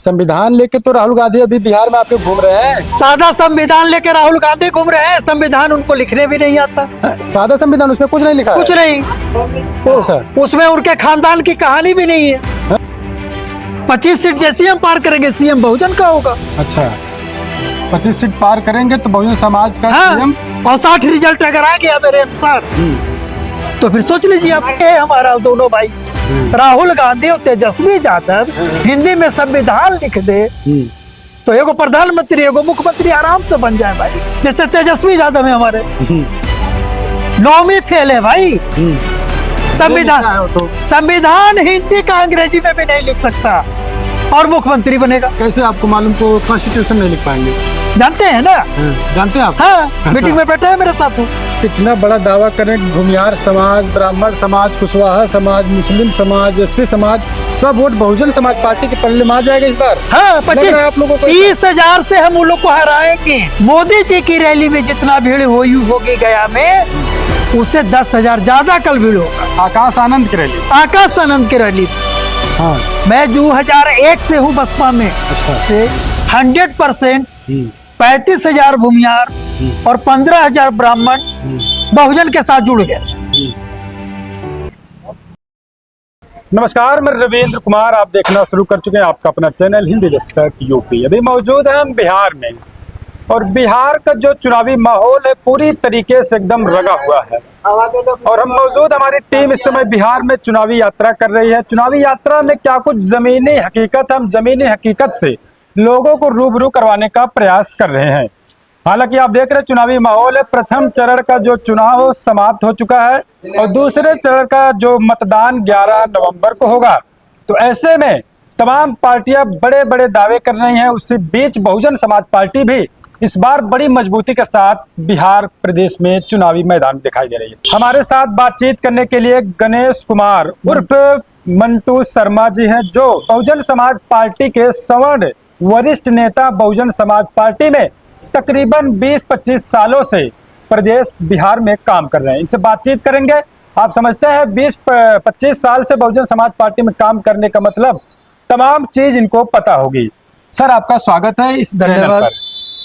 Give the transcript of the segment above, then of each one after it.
संविधान लेके तो राहुल गांधी अभी बिहार में आपके घूम रहे हैं। सादा संविधान लेकर राहुल गांधी घूम रहे हैं। संविधान उनको लिखने भी नहीं आता। सादा संविधान, उसमें कुछ नहीं लिखा कुछ है। नहीं। अच्छा। उसमें उनके खानदान की कहानी भी नहीं है। 25 सीट जैसी हम पार करेंगे सीएम बहुजन का होगा। अच्छा, 25 सीट पार करेंगे तो बहुजन समाज का सीएम। और 60 रिजल्ट अगर आ गया मेरे अनुसार तो फिर सोच लीजिए आप, ये हमारा दोनों भाई राहुल गांधी और तेजस्वी यादव हिंदी में संविधान लिख दे तो एगो प्रधानमंत्री एगो मुख्यमंत्री आराम से बन जाए भाई। जैसे तेजस्वी यादव है हमारे, 9वीं फेल है भाई। संविधान हिंदी का अंग्रेजी में भी नहीं लिख सकता और मुख्यमंत्री बनेगा। कैसे आपको मालूम को कॉन्स्टिट्यूशन नहीं लिख पाएंगे? जानते हैं ना? जानते हैं आप? हाँ, मीटिंग में बैठे हैं मेरे साथ। कितना बड़ा दावा करें, घुमियार समाज, ब्राह्मण समाज, कुशवाहा समाज, मुस्लिम समाज, एससी समाज, सब वोट बहुजन समाज पार्टी के पल्ले में आ जाएगा इस बार। हाँ, 30,000 से हम उन लोग को हराएंगे। मोदी जी की रैली में जितना भीड़ होगी गया में, उससे 10,000 ज्यादा कल भीड़ होगा। आकाश आनंद की रैली। आकाश आनंद की रैली। हाँ, मैं 2001 से हूँ बसपा में। अच्छा। से 100% 35,000 भूमियार और 15,000 ब्राह्मण बहुजन के साथ जुड़ गए। नमस्कार, मैं रविंद्र कुमार, आप देखना शुरू कर चुके हैं आपका अपना चैनल हिंदी दस्तक यूपी। अभी मौजूद हैं हम बिहार में और बिहार का जो चुनावी माहौल है पूरी तरीके से एकदम रगा हुआ है। और हम मौजूद, हमारी टीम इस समय बिहार में चुनावी यात्रा कर रही है। चुनावी यात्रा में क्या कुछ जमीनी हकीकत, हम जमीनी हकीकत से लोगों को रूबरू करवाने का प्रयास कर रहे हैं। हालांकि आप देख रहे हैं चुनावी माहौल है। प्रथम चरण का जो चुनाव समाप्त हो चुका है और दूसरे चरण का जो मतदान 11 नवंबर को होगा। तो ऐसे में तमाम पार्टियां बड़े बड़े दावे कर रही हैं। उसी बीच बहुजन समाज पार्टी भी इस बार बड़ी मजबूती के साथ बिहार प्रदेश में चुनावी मैदान दिखाई दे रही है। हमारे साथ बातचीत करने के लिए गणेश कुमार उर्फ मंटू शर्मा जी हैं, जो बहुजन समाज पार्टी के सवर्ण वरिष्ठ नेता, बहुजन समाज पार्टी में तकरीबन 20-25 सालों से प्रदेश बिहार में काम कर रहे हैं। इनसे बातचीत करेंगे। आप समझते हैं 20-25 साल से बहुजन समाज पार्टी में काम करने का मतलब तमाम चीज इनको पता होगी। सर, आपका स्वागत है इस चैनल पर।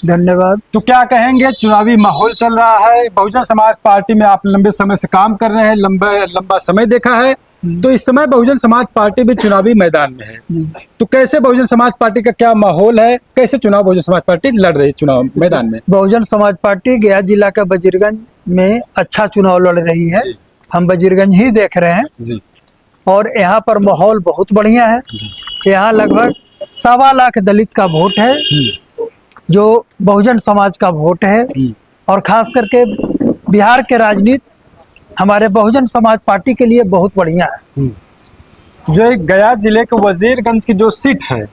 धन्यवाद। तो क्या कहेंगे, चुनावी माहौल चल रहा है, बहुजन समाज पार्टी में आप लंबे समय से काम कर रहे हैं, लंबा समय देखा है, तो इस समय बहुजन समाज पार्टी भी चुनावी मैदान में है। तो कैसे बहुजन समाज पार्टी का क्या माहौल है, कैसे चुनाव बहुजन समाज पार्टी लड़ रही है चुनाव मैदान में? बहुजन समाज पार्टी गया जिला का वजीरगंज में अच्छा चुनाव लड़ रही है। हम वजीरगंज ही देख रहे हैं जी। और यहाँ पर माहौल बहुत बढ़िया है। यहाँ लगभग 1.25 लाख दलित का वोट है, जो बहुजन समाज का वोट है। और खास करके बिहार के राजनीति हमारे बहुजन समाज पार्टी के लिए बहुत बढ़िया है। जो एक गया जिले के वजीरगंज की जो सीट है,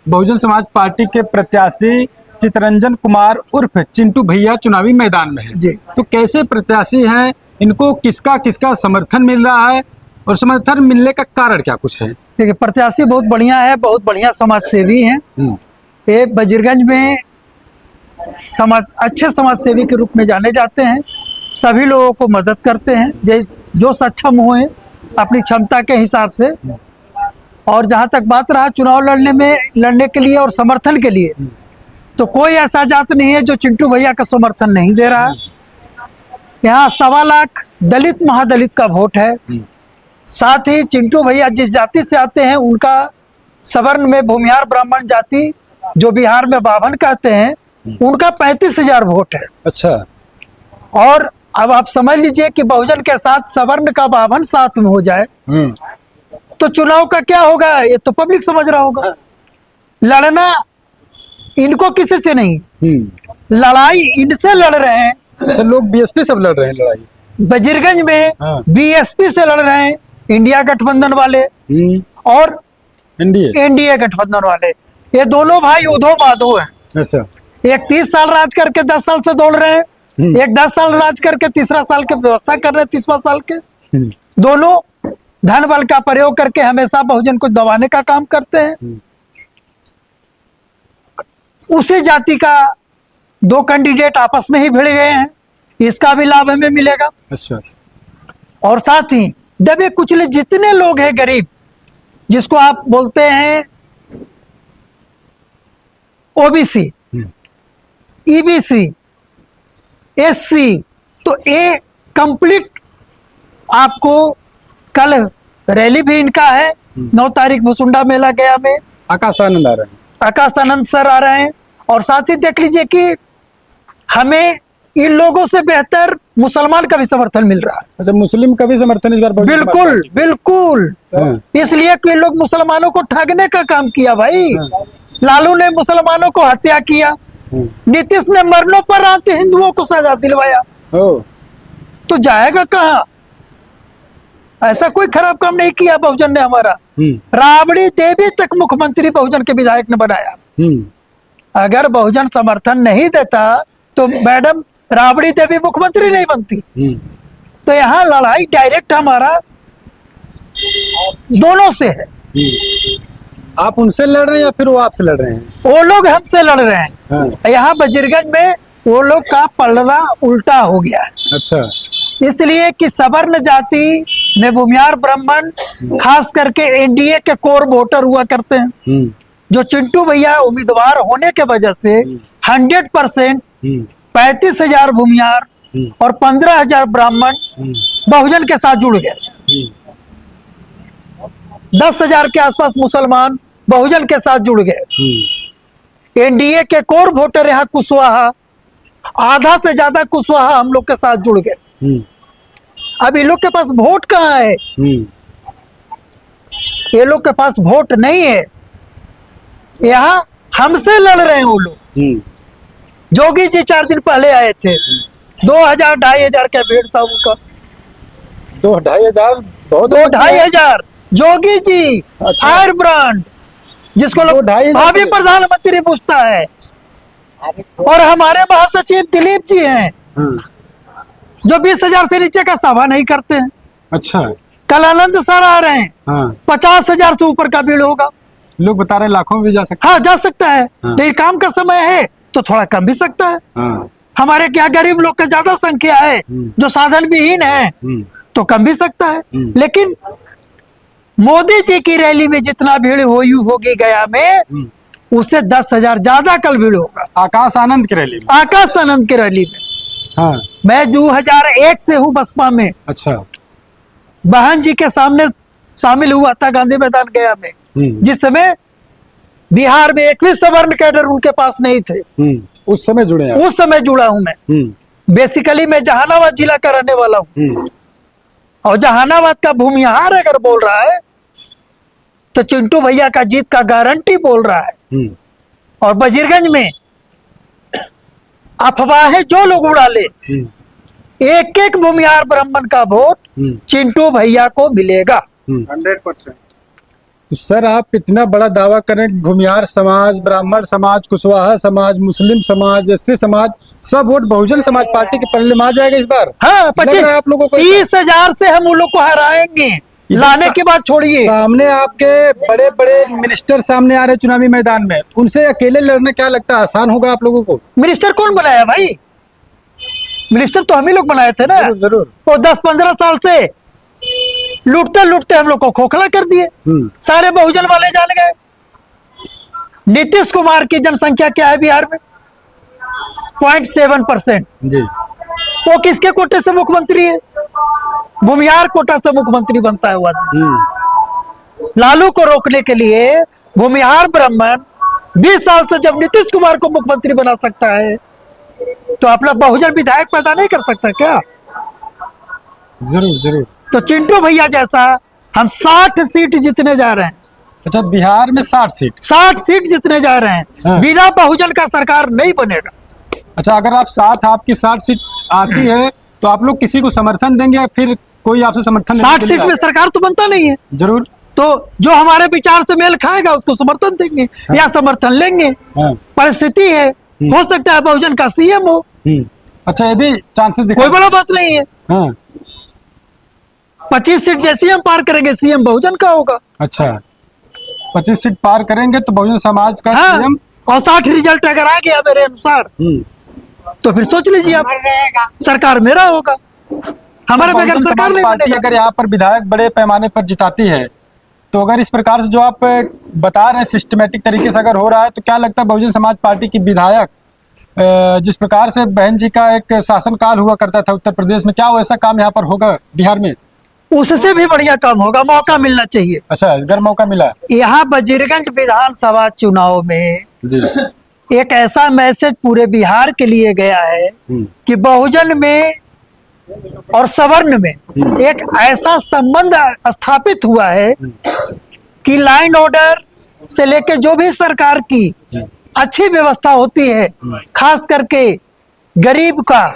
बहुजन समाज पार्टी के प्रत्याशी चितरंजन कुमार उर्फ चिंटू भैया चुनावी मैदान में है जी। तो कैसे प्रत्याशी हैं, इनको किसका किसका समर्थन मिल रहा है और समर्थन मिलने का कारण क्या कुछ है? देखिए, प्रत्याशी बहुत बढ़िया है, बहुत बढ़िया समाज सेवी है। ये वजीरगंज में अच्छे समाज सेवी के रूप में जाने जाते हैं। सभी लोगों को मदद करते हैं जो सक्षम हुए अपनी क्षमता के हिसाब से। और जहां तक बात रहा चुनाव लड़ने के लिए और समर्थन के लिए, तो कोई ऐसा जात नहीं है जो चिंटू भैया का समर्थन नहीं दे रहा है। यहाँ 1.25 लाख दलित महादलित का वोट है। साथ ही चिंटू भैया जिस जाति से आते हैं, उनका सवर्ण में भूमिहार ब्राह्मण जाति जो बिहार में बाभन कहते हैं, उनका 35,000 वोट है। अच्छा। और अब आप समझ लीजिए कि बहुजन के साथ सवर्ण का बाभन साथ में हो जाए तो चुनाव का क्या होगा, ये तो पब्लिक समझ रहा होगा। लड़ना इनको किसी से नहीं, लड़ाई इनसे लड़ रहे हैं। अच्छा, लोग बीएसपी से लड़ रहे हैं लड़ाई। वजीरगंज में बीएसपी से लड़ रहे हैं, इंडिया गठबंधन वाले और एनडीए गठबंधन वाले। ये दोनों भाई उधो माधो हैं। अच्छा। एक 30 साल राज करके 10 साल से दौड़ रहे हैं, एक 10 साल राज करके तीसरा साल की व्यवस्था कर रहे हैं, 30वां साल के। दोनों धन बल का प्रयोग करके हमेशा बहुजन को दबाने का काम करते हैं। उसी जाति का 2 कैंडिडेट आपस में ही भिड़ गए हैं, इसका भी लाभ हमें मिलेगा। अच्छा। और साथ ही दबे कुचले जितने लोग हैं, गरीब जिसको आप बोलते हैं ओबीसी, ईबीसी, एससी, तो ये कंप्लीट आपको कल रैली भी इनका है 9 तारीख भुसुंडा मेला गया में। आकाशानंद आ रहे हैं। आकाशानंद सर आ रहे हैं और साथ ही देख लीजिए कि हमें इन लोगों से बेहतर मुसलमान का भी समर्थन मिल रहा है। अच्छा, मुस्लिम का भी समर्थन इस बार बहुजन समाज बिल्कुल पार्टी? बिल्कुल, हाँ। इसलिए कि लोग मुसलमानों को ठगने का काम किया भाई। लालू ने मुसलमानों को हत्या किया, हाँ। नीतीश ने मरनों पर आते हिंदुओं को सजा दिलवाया, ओ, तो जाएगा कहाँ? ऐसा कोई खराब काम नहीं किया बहुजन ने हमारा। राबड़ी देवी तक मुख्यमंत्री बहुजन के विधायक ने बनाया। अगर बहुजन समर्थन नहीं देता तो मैडम राबड़ी देवी मुख्यमंत्री नहीं बनती। तो यहाँ लड़ाई डायरेक्ट हमारा दोनों से है। आप उनसे लड़ रहे हैं या फिर वो आपसे लड़ रहे हैं? वो लोग हमसे लड़ रहे हैं। हाँ। यहाँ वजीरगंज में वो लोग का पलड़ा उल्टा हो गया है, अच्छा, इसलिए कि सवर्ण जाति में भूमियार ब्राह्मण खास करके एनडीए के कोर वोटर हुआ करते हैं, जो चिंटू भैया उम्मीदवार होने के वजह से 100% 35,000 भूमियार और 15,000 ब्राह्मण बहुजन के साथ जुड़ गए। 10,000 के आसपास मुसलमान बहुजन के साथ जुड़ गए। एनडीए के कोर वोटर यहाँ कुशवाहा, आधा से ज्यादा कुशवाहा हम लोग के साथ जुड़ गए। अब ये लोग के पास वोट कहाँ है? ये लोग के पास वोट नहीं है, यहाँ हमसे लड़ रहे हैं वो लोग। जोगी जी 4 दिन पहले आए थे, 2,000-2,500 का भीड़ था उनका। 2,000-2,500 बहुत 2,500 जोगी जी। अच्छा। फायर ब्रांड, जिसको लोग 2,500 भावी प्रधानमंत्री पूछता है। और हमारे महासचिव दिलीप जी हैं, जो 20,000 से नीचे का सभा नहीं करते हैं। अच्छा, कल आनंद सर आ रहे हैं, हाँ। 50,000 से ऊपर का भीड़ होगा। लोग बता रहे हैं लाखों में भी जा सकते हाँ, जा सकता है। हाँ। लेकिन काम का समय है तो थोड़ा कम भी सकता है। हाँ। हमारे क्या गरीब लोग का ज्यादा संख्या है, जो साधन विहीन है, तो कम भी सकता है। लेकिन मोदी जी की रैली में जितना भीड़ होगी गया में, उससे 10,000 ज्यादा कल भीड़ होगा। आकाश आनंद की रैली में? आकाश आनंद की रैली में। हाँ। मैं 2001 से हूँ बसपा में। अच्छा। बहन जी के सामने शामिल हुआ था गांधी मैदान गया में, जिस समय बिहार में 21 सवर्ण कैडर उनके पास नहीं थे। उस समय जुड़े हैं? उस समय जुड़ा हूं मैं। बेसिकली मैं जहानाबाद जिला का रहने वाला हूँ, और जहानाबाद का भूमिहार अगर बोल रहा है तो चिंटू भैया का जीत का गारंटी बोल रहा है। और वजीरगंज में अफवाहें जो लोग उड़ा ले, एक एक भूमिहार ब्राह्मण का वोट चिंटू भैया को मिलेगा 100%। तो सर, आप इतना बड़ा दावा करें, भूमिहार समाज, ब्राह्मण समाज, कुशवाहा समाज, मुस्लिम समाज, एससी समाज, सब वोट बहुजन समाज पार्टी के पल्ले में आ जाएगा इस बार? हाँ, लग रहा है आप लोगों को 30,000 से हम उन लोग को हराएंगे। लाने की बात छोड़िए, सामने आपके बड़े बड़े मिनिस्टर सामने आ रहे चुनावी मैदान में, उनसे अकेले लड़ना क्या लगता है आसान होगा आप लोगों को? मिनिस्टर कौन बनाया भाई? मिनिस्टर तो हम ही लोग बनाए थे ना। जरूर जरूर। वो 10-15 साल से लूटते लूटते हम लोग को खोखला कर दिए। सारे बहुजन वाले जान गए। नीतीश कुमार की जनसंख्या क्या है बिहार में? 0.7% जी। वो किसके कोटे से मुख्यमंत्री है? भूमिहार कोटा से मुख्यमंत्री बनता है वो आदमी। लालू को रोकने के लिए भूमिहार ब्राह्मण 20 साल से जब नीतीश कुमार को मुख्यमंत्री बना सकता है, तो अपना बहुजन विधायक पैदा नहीं कर सकता क्या? जरूर जरूर। तो चिंटू भैया जैसा हम 60 सीट जीतने जा रहे हैं। अच्छा, बिहार में 60 सीट? 60 सीट जीतने जा रहे हैं। हाँ। बिना बहुजन का सरकार नहीं बनेगा। अच्छा, अगर आप आपकी 60 सीट आती है तो आप लोग किसी को समर्थन देंगे या फिर कोई आपसे समर्थन? 60 सीट में सरकार तो बनता नहीं है। जरूर। तो जो हमारे विचार से मेल खाएगा उसको समर्थन देंगे। हाँ। या समर्थन लेंगे। हाँ। परिस्थिति है, हो सकता है बहुजन का सीएम हो। अच्छा, ये भी चांसेस दिखा? कोई बड़ा बात नहीं है। हाँ। 25 सीट जैसे हम पार करेंगे, सीएम बहुजन का होगा। अच्छा, 25 सीट पार करेंगे तो बहुजन समाज का हाँ। सीएम। और 60 रिजल्ट अगर आ गया मेरे अनुसार, तो फिर सोच लीजिए आप, सरकार मेरा होगा। हमारे बगैर बहुजन सरकार समाज नहीं पार्टी बनेगा। अगर यहाँ पर विधायक बड़े पैमाने पर जिताती है तो अगर इस प्रकार से जो आप बता रहे हैं सिस्टमेटिक तरीके से अगर हो रहा है, तो क्या लगता है बहुजन समाज पार्टी की विधायक जिस प्रकार से बहन जी का एक शासनकाल हुआ करता था उत्तर प्रदेश में, क्या वो ऐसा काम यहाँ पर होगा बिहार में? उससे भी बढ़िया काम होगा, मौका मिलना चाहिए। अच्छा, अगर मौका मिला। यहाँ वजीरगंज विधानसभा चुनाव में जी। एक ऐसा मैसेज पूरे बिहार के लिए गया है कि बहुजन में और सवर्ण में एक ऐसा संबंध स्थापित हुआ है कि लाइन ऑर्डर से लेके जो भी सरकार की अच्छी व्यवस्था होती है, खास करके गरीब का,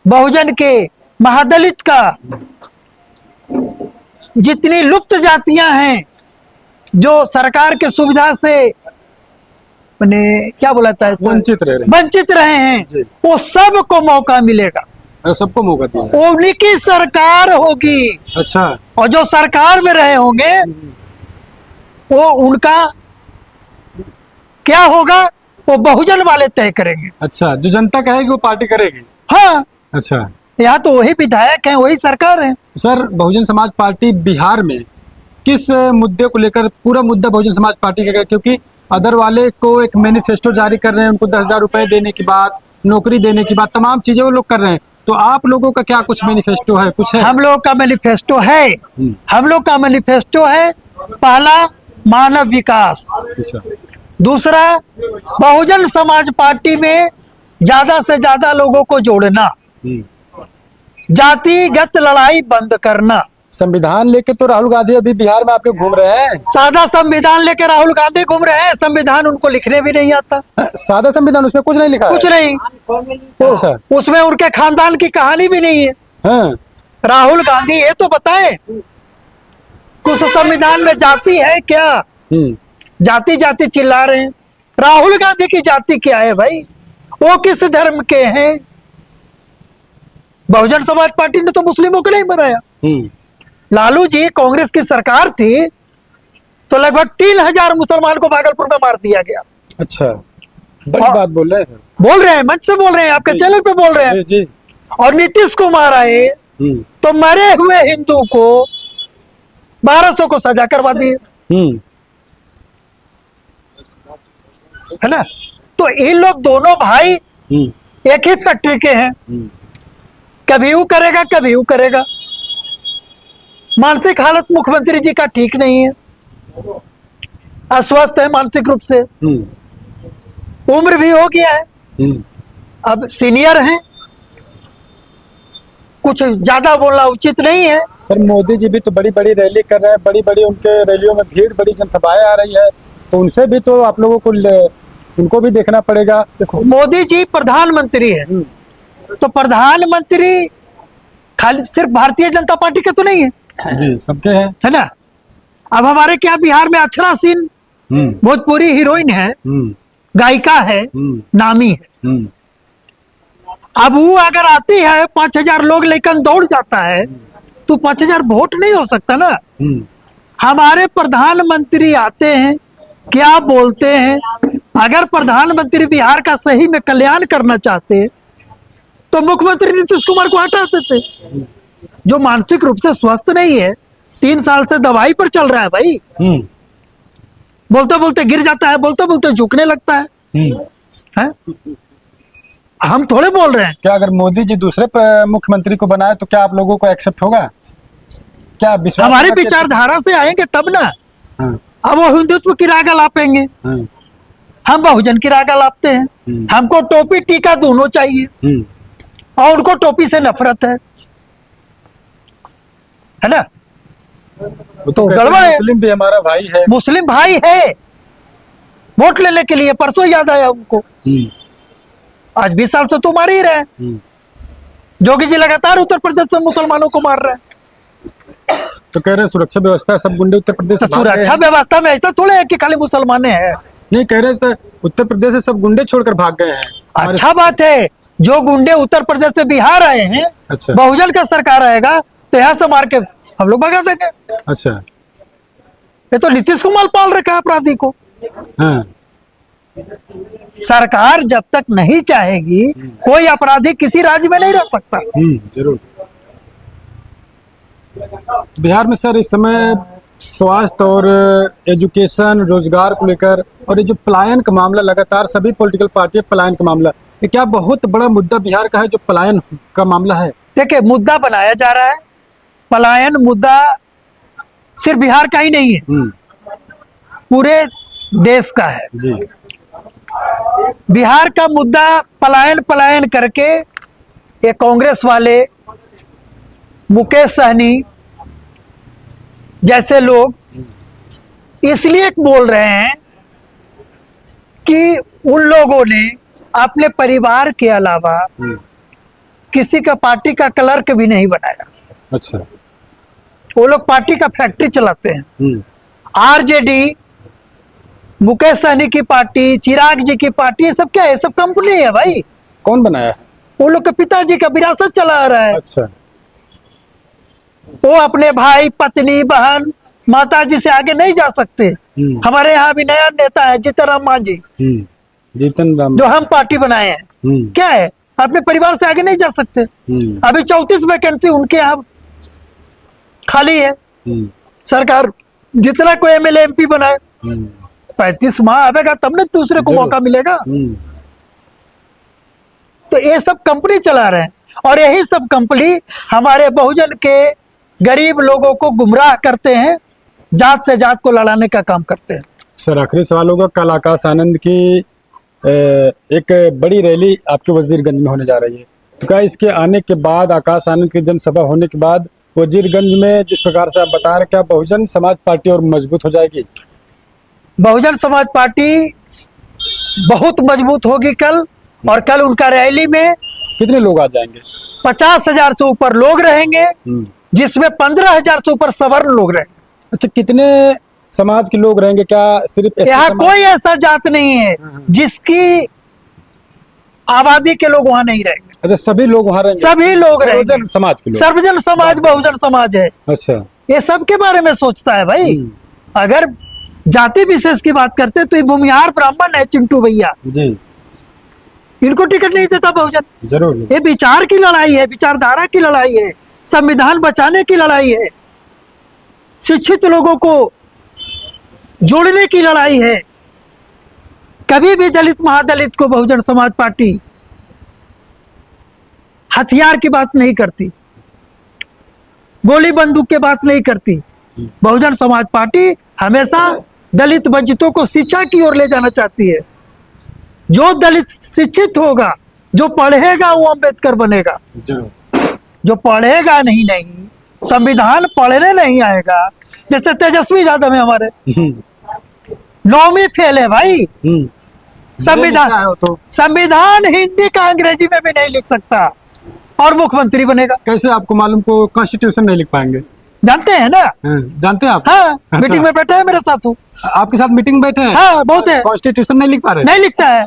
बहुजन के, महादलित का, जितनी लुप्त जातियां हैं जो सरकार के सुविधा से मैंने क्या बोलाता है, वंचित रहे हैं, वो सबको मौका मिलेगा। सबको मौका दिया, उन्हीं की सरकार होगी। अच्छा। और जो सरकार में रहे होंगे वो उनका क्या होगा वो बहुजन वाले तय करेंगे। अच्छा, जो जनता कहेगी वो पार्टी करेगी। हाँ। अच्छा, यहाँ तो वही विधायक हैं, वही सरकार है। सर, बहुजन समाज पार्टी बिहार में किस मुद्दे को लेकर, पूरा मुद्दा बहुजन समाज पार्टी का, क्योंकि अदर वाले को एक मैनिफेस्टो जारी कर रहे हैं, उनको 10,000 रुपए देने की बात, नौकरी देने की बात, तमाम चीजें वो लोग कर रहे हैं, तो आप लोगों का क्या कुछ मैनिफेस्टो है? कुछ है? हम लोग का मैनिफेस्टो है, हम लोग का मैनिफेस्टो है, पहला मानव विकास, दूसरा बहुजन समाज पार्टी में ज्यादा से ज्यादा लोगों को जोड़ना, जातिगत लड़ाई बंद करना। संविधान लेके तो राहुल गांधी अभी बिहार में आपके घूम रहे हैं। सादा संविधान लेके राहुल गांधी घूम रहे हैं, संविधान उनको लिखने भी नहीं आता। सादा संविधान, उसमें कुछ नहीं लिखा कुछ है। नहीं। अच्छा। उसमें उनके खानदान की कहानी भी नहीं है। हाँ। राहुल गांधी ये तो बताए कुछ संविधान में जाति है क्या? जाति जाति चिल्ला रहे हैं। राहुल गांधी की जाति क्या है भाई? वो किस धर्म के हैं? बहुजन समाज पार्टी ने तो मुस्लिमों को नहीं बनाया। लालू जी कांग्रेस की सरकार थी तो लगभग 3,000 मुसलमान को भागलपुर में मार दिया गया। अच्छा, बड़ी बात बोल रहे हैं सर। बोल रहे हैं, मंच से बोल रहे हैं, आपके चैनल पे बोल रहे हैं। जी। और नीतीश कुमार आए तो मरे हुए हिंदू को 1,200 को सजा करवा दिए, है ना? तो इन लोग दोनों भाई एक ही फैक्ट्री के हैं। कभी वो करेगा, कभी वो करेगा। मानसिक हालत मुख्यमंत्री जी का ठीक नहीं है, अस्वस्थ है मानसिक रूप से, उम्र भी हो गया है, अब सीनियर हैं, कुछ ज्यादा बोलना उचित नहीं है। सर, मोदी जी भी तो बड़ी बड़ी रैली कर रहे हैं, बड़ी बड़ी उनके रैलियों में भीड़, बड़ी जनसभाएं आ रही है, तो उनसे भी तो आप लोगों को उनको भी देखना पड़ेगा। देखो, मोदी जी प्रधानमंत्री है, तो प्रधानमंत्री खाली सिर्फ भारतीय जनता पार्टी के तो नहीं है जी, सबके हैं, है ना? अब हमारे क्या बिहार में अक्षरा सिंह भोजपुरी हीरोइन है, गायिका है, नामी है। अब वो अगर आती है 5,000 लोग लेकर दौड़ जाता है तो 5,000 वोट नहीं हो सकता ना। हमारे प्रधानमंत्री आते हैं, क्या बोलते हैं? अगर प्रधानमंत्री बिहार का सही में कल्याण करना चाहते तो मुख्यमंत्री नीतीश कुमार को हटाते थे, जो मानसिक रूप से स्वस्थ नहीं है, 3 साल से दवाई पर चल रहा है भाई। बोलते बोलते गिर जाता है, बोलते बोलते झुकने लगता है? हम थोड़े बोल रहे हैं। क्या अगर मोदी जी दूसरे मुख्यमंत्री को बनाए तो क्या आप लोगों को एक्सेप्ट होगा? क्या विश्वास? हमारी विचारधारा से आएंगे तब ना। अब वो हिंदुत्व की राग लापेंगे, हम बहुजन की राग लापते हैं। हमको टोपी टीका दोनों चाहिए और उनको टोपी से नफरत है ना? तो गड़बड़ है। मुस्लिम भी हमारा भाई है, मुस्लिम भाई है, वोट लेने के लिए परसों याद आया उनको। आज 20 साल से तो मार ही रहे। जोगी जी लगातार उत्तर प्रदेश में मुसलमानों को मार रहे हैं। तो कह रहे हैं सुरक्षा व्यवस्था सब गुंडे उत्तर प्रदेश से भाग गए हैं। सुरक्षा व्यवस्था में ऐसा थोड़े है कि खाली मुसलमान है। नहीं, कह रहे थे उत्तर प्रदेश से सब गुंडे छोड़कर भाग गए हैं। अच्छा बात है, जो गुंडे उत्तर प्रदेश से बिहार आए हैं, अच्छा, बहुजन का सरकार आएगा तो यहाँ से मार के हम लोग भगा देंगे। अच्छा, ये तो नीतीश कुमार पाल रखा है अपराधी को। हाँ। सरकार जब तक नहीं चाहेगी कोई अपराधी किसी राज्य में नहीं रह सकता। जरूर। बिहार में सर इस समय स्वास्थ्य और एजुकेशन, रोजगार को लेकर, और ये जो पलायन का मामला लगातार सभी पॉलिटिकल पार्टी पलायन का मामला, ये क्या बहुत बड़ा मुद्दा बिहार का है जो पलायन का मामला है? देखिए, मुद्दा बनाया जा रहा है। पलायन मुद्दा सिर्फ बिहार का ही नहीं है, पूरे देश का है। जी। बिहार का मुद्दा पलायन पलायन करके ये कांग्रेस वाले, मुकेश सहनी जैसे लोग इसलिए बोल रहे हैं कि उन लोगों ने अपने परिवार के अलावा किसी का पार्टी का क्लर्क भी नहीं बनाया। अच्छा। वो लोग पार्टी का फैक्ट्री चलाते हैं। आरजेडी, मुकेश सहनी की पार्टी, चिराग जी की पार्टी, ये सब क्या है? सब कंपनी है भाई। कौन बनाया है? वो लोग के पिताजी का विरासत चला आ रहा है। अच्छा। वो अपने भाई, पत्नी, बहन, माता जी से आगे नहीं जा सकते। हमारे यहाँ भी नया नेता है जीतन राम मांझी, जीतन राम, जो हम पार्टी बनाए हैं। क्या है? अपने परिवार से आगे नहीं जा सकते। अभी 34 वैकेंसी उनके यहाँ खाली है। सरकार जितना कोई एमएलए एमपी बनाए, 35 माह आवेगा तब न दूसरे को मौका मिलेगा। तो ये सब कंपनी चला रहे हैं, और यही सब कंपनी हमारे बहुजन के गरीब लोगों को गुमराह करते हैं, जात से जात को लड़ाने का काम करते हैं। सर, आखिरी सवाल होगा, कल आकाश आनंद की एक बड़ी रैली आपके वजीरगंज में होने जा रही है, तो क्या इसके आने के बाद, आकाश आनंद की जनसभा होने के बाद वजीरगंज में जिस प्रकार से आप बता रहे हैं, क्या बहुजन समाज पार्टी और मजबूत हो जाएगी? बहुजन समाज पार्टी बहुत मजबूत होगी कल। और कल उनका रैली में कितने लोग आ जाएंगे? 50,000 से ऊपर लोग रहेंगे, जिसमें 15,000 से ऊपर सवर्ण लोग रहेंगे। अच्छा, कितने समाज के लोग रहेंगे? क्या सिर्फ यहाँ कोई ऐसा जात नहीं है जिसकी आबादी के लोग वहाँ नहीं रहेंगे। अच्छा, सभी लोग वहाँ रहेंगे? सभी लोग रहेंगे। सर्वजन समाज के लोग? सर्वजन समाज बहुजन समाज है। अच्छा। ये सबके बारे में सोचता है भाई। अगर जाति विशेष की बात करते तो ये भूमिहार ब्राह्मण है चिंटू भैया जी, इनको टिकट नहीं देता बहुजन। जरूर। ये विचार की लड़ाई है, विचारधारा की लड़ाई है, संविधान बचाने की लड़ाई है, शिक्षित लोगों को जोड़ने की लड़ाई है। कभी भी दलित महादलित को बहुजन समाज पार्टी हथियार की बात नहीं करती, गोली बंदूक की बात नहीं करती। बहुजन समाज पार्टी हमेशा दलित वंचितों को शिक्षा की ओर ले जाना चाहती है। जो दलित शिक्षित होगा, जो पढ़ेगा, वो अंबेडकर बनेगा। जो पढ़ेगा नहीं, संविधान पढ़ने नहीं आएगा, जैसे तेजस्वी यादव है हमारे, 9वीं फेल है भाई। संविधान हिंदी का अंग्रेजी में भी नहीं लिख सकता, और मुख्यमंत्री बनेगा। कैसे आपको मालूम को कॉन्स्टिट्यूशन नहीं लिख पाएंगे? जानते हैं ना? जानते हैं आप? हाँ, अच्छा। मीटिंग में बैठे हैं मेरे साथ। आपके साथ मीटिंग बैठे हैं? हाँ, बहुत है। कॉन्स्टिट्यूशन नहीं लिख पा रहे? नहीं लिखता है।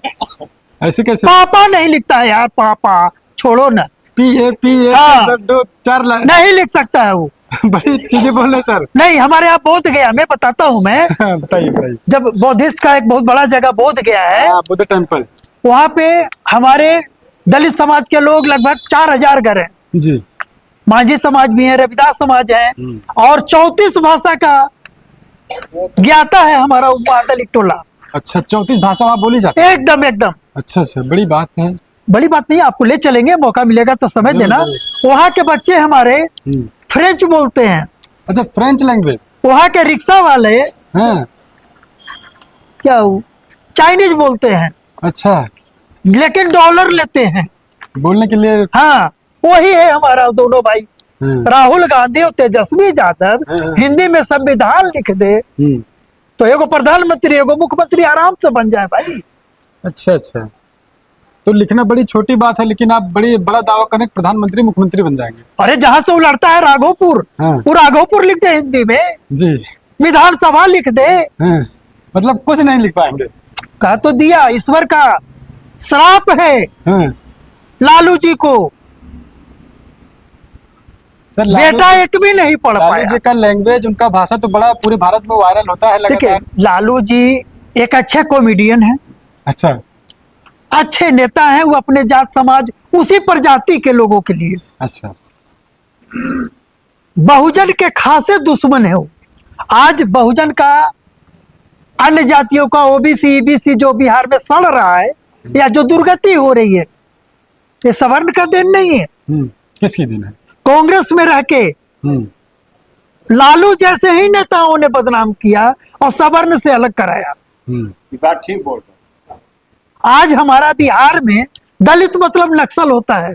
ऐसे कैसे? पापा नहीं लिखता है यार, पापा छोड़ो ना। PA हाँ। 4 लाइन नहीं लिख सकता है वो। बड़ी चीजें बोल रहे सर। नहीं, हमारे यहाँ बोध गया, मैं बताता हूँ। मैं बताइए। जब बौद्धिस्ट का एक बहुत बड़ा जगह बोध गया है, बुद्ध टेम्पल, वहाँ पे हमारे दलित समाज के लोग लगभग 4,000 घर हैं जी। मांझी समाज भी है, रविदास समाज है, और 34 भाषा का ज्ञाता है हमारा दलित टोला। अच्छा, 34 भाषा वहाँ बोली जाती है? एकदम एकदम। अच्छा सर, बड़ी बात है। बड़ी बात नहीं, आपको ले चलेंगे, मौका मिलेगा तो समझ देना। वहाँ के बच्चे हमारे फ्रेंच बोलते हैं। अच्छा, फ्रेंच लैंग्वेज? वहाँ के रिक्शा वाले क्या चाइनीज बोलते हैं। अच्छा, लेकिन डॉलर लेते हैं बोलने के लिए? हाँ, वही है हमारा दोनों भाई, राहुल गांधी और तेजस्वी यादव। हिंदी में संविधान लिख दे तो एगो प्रधानमंत्री, एगो मुख्यमंत्री आराम से बन जाए भाई। अच्छा, तो लिखना बड़ी छोटी बात है, लेकिन आप बड़ा दावा करें प्रधानमंत्री मुख्यमंत्री बन जाएंगे। अरे जहां से वो लड़ता है राघोपुर, वो राघोपुर लिख दे हिंदी में जी, विधानसभा लिख दे, मतलब कुछ नहीं लिख पाएंगे। कहा तो दिया, ईश्वर का श्राप है लालू जी को। सर, बेटा एक भी नहीं पढ़ पाया। लालू जी का लैंग्वेज, उनका भाषा तो बड़ा पूरे भारत में वायरल होता है लगातार। लालू जी एक अच्छे कॉमेडियन हैं। अच्छा, अच्छे नेता हैं। वो अपने जात समाज, उसी प्रजाति के लोगों के लिए। अच्छा, बहुजन के खासे दुश्मन है वो। आज बहुजन का, अन्य जातियों का, ओबीसी ईबीसी जो बिहार में सड़ रहा है या जो दुर्गति हो रही है, ये सवर्ण का देन नहीं है। किसकी दिन है? कांग्रेस में रह के लालू जैसे ही नेताओं ने बदनाम किया और सवर्ण से अलग कराया। ये बात ठीक बोल रहे हो। आज हमारा बिहार में दलित मतलब नक्सल होता है।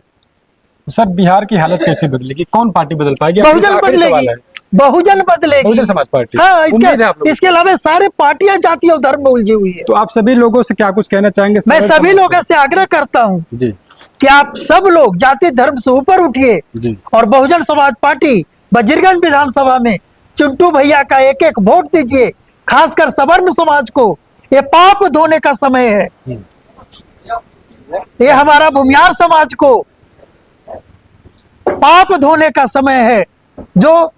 सर बिहार की हालत कैसे बदलेगी? कौन पार्टी बदल पाएगी? बहुजन आखिरी सवाल बदलेगी, है। बहुजन बदलेगी, बहुजन समाज पार्टी। हाँ, उम्मीद है आप लोगों इसके अलावा सारे पार्टियां जाति और धर्म में उलझी हुई है। तो आप सभी लोगों से क्या कुछ कहना चाहेंगे? मैं सभी लोगों से आग्रह करता हूँ जी कि आप सब लोग जाति धर्म से ऊपर उठिए जी। और बहुजन समाज पार्टी वजीरगंज विधानसभा में चिंटू भैया का एक एक वोट दीजिए। खासकर सवर्ण समाज को ये पाप धोने का समय है। ये हमारा भूमियार समाज को पाप धोने का समय है। जो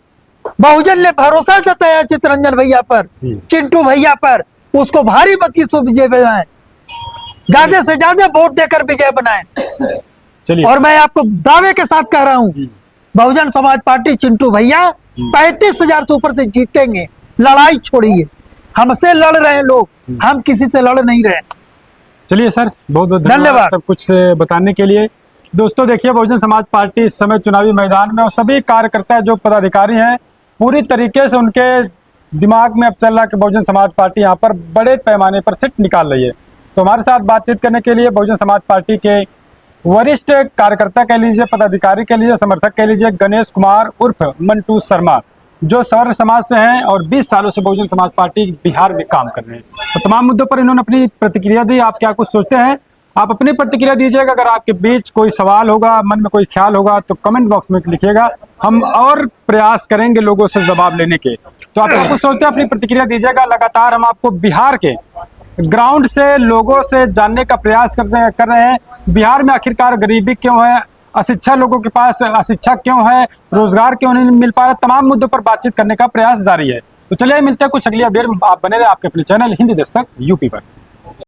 बहुजन ने भरोसा जताया चितरंजन भैया पर, चिंटू भैया पर, उसको भारी मती से विजय बनाए, ज्यादा से ज्यादा वोट देकर विजय बनाए। चलिए। और मैं आपको दावे के साथ कह रहा हूं, बहुजन समाज पार्टी चिंटू भैया 35,000 से ऊपर से जीतेंगे। लड़ाई छोड़िए, हमसे लड़ रहे हैं लोग, हम किसी से लड़ नहीं रहे। चलिए सर, बहुत बहुत धन्यवाद सब कुछ बताने के लिए। दोस्तों देखिए, बहुजन समाज पार्टी इस समय चुनावी मैदान में और सभी कार्यकर्ता जो पदाधिकारी हैं पूरी तरीके से उनके दिमाग में अब चल रहा है कि बहुजन समाज पार्टी यहाँ पर बड़े पैमाने पर सीट निकाल रही है। तो हमारे साथ बातचीत करने के लिए बहुजन समाज पार्टी के वरिष्ठ कार्यकर्ता कह लीजिए, पदाधिकारी कह लीजिए, समर्थक कह लीजिए, गणेश कुमार उर्फ मंटू शर्मा, जो सवर्ण समाज से हैं और 20 सालों से बहुजन समाज पार्टी बिहार में काम कर रहे हैं। तो तमाम मुद्दों पर इन्होंने अपनी प्रतिक्रिया दी। आप क्या कुछ सोचते हैं? आप अपनी प्रतिक्रिया दीजिएगा। अगर आपके बीच कोई सवाल होगा, मन में कोई ख्याल होगा, तो कमेंट बॉक्स में लिखिएगा। हम और प्रयास करेंगे लोगों से जवाब लेने के। तो आप क्या कुछ सोचते हैं? अपनी प्रतिक्रिया दीजिएगा। लगातार हम आपको बिहार के ग्राउंड से, लोगों से जानने का प्रयास कर रहे हैं। बिहार में आखिरकार गरीबी क्यों है, अशिक्षा लोगों के पास अशिक्षा क्यों है, रोजगार क्यों नहीं मिल पा रहा, तमाम मुद्दों पर बातचीत करने का प्रयास जारी है। तो चलिए मिलते हैं कुछ अगली अपडेट में। आप बने रहे आपके अपने चैनल हिंदी दस्तक यूपी पर।